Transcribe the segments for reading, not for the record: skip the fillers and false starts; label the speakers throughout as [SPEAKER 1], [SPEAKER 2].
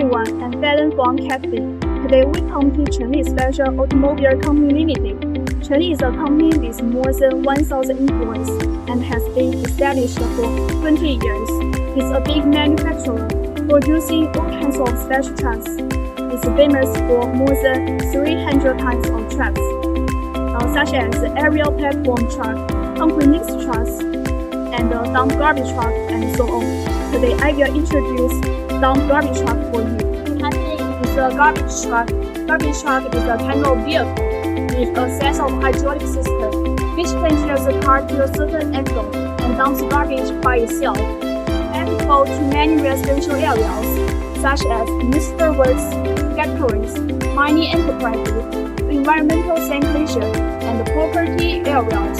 [SPEAKER 1] everyone, I'm Fallon from CATERBE. Today we come to CHENGLI Special Automobile Company Limited. CHENGLI is a company with more than 1,000 employees and has been established for 20 years. It's a big manufacturer, producing all kinds of special trucks. It's famous for more than 300 kinds of trucks, such as aerial platform truck, concrete mix trucks, and dump garbage truck, and so on. Today I will introduce dump garbage truck for you. Behind is a garbage truck. Garbage truck is a kind of vehicle with a set of hydraulic system, which can tilt the car to a certain angle and dumps garbage by itself. Applicable to many residential areas, such as municipal works, factories, mining enterprises, environmental sanitation, and property areas.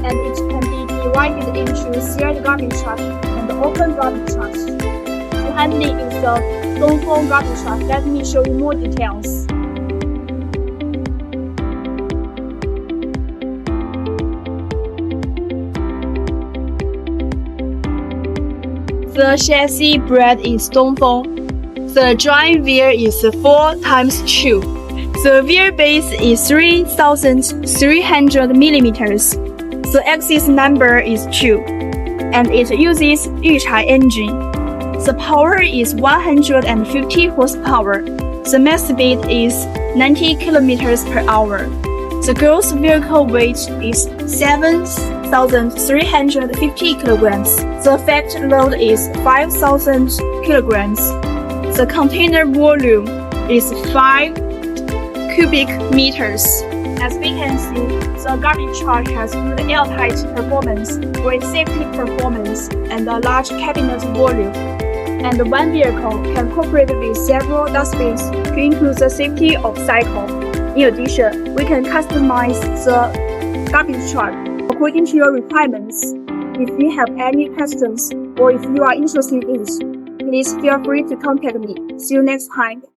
[SPEAKER 1] And it can be divided into shared garbage truck and open garbage trucks. Behind me is the Dongfeng garbage truck. Let me show you more details. The chassis brand is Dongfeng. The drive wheel is 4x2. The wheelbase is 3,300 millimeters. The axis number is 2, and it uses Yuchai engine. The power is 150 horsepower. The max speed is 90 kilometers per hour. The gross vehicle weight is 7,350 kilograms. The factory load is 5,000 kilograms. The container volume is 5 cubic meters. As we can see, the garbage truck has good airtight performance, great safety performance, and a large cabinet volume. And one vehicle can cooperate with several dustbins to improve the safety of cycle. In addition, we can customize the garbage truck according to your requirements. If you have any questions or if you are interested in it, please feel free to contact me. See you next time.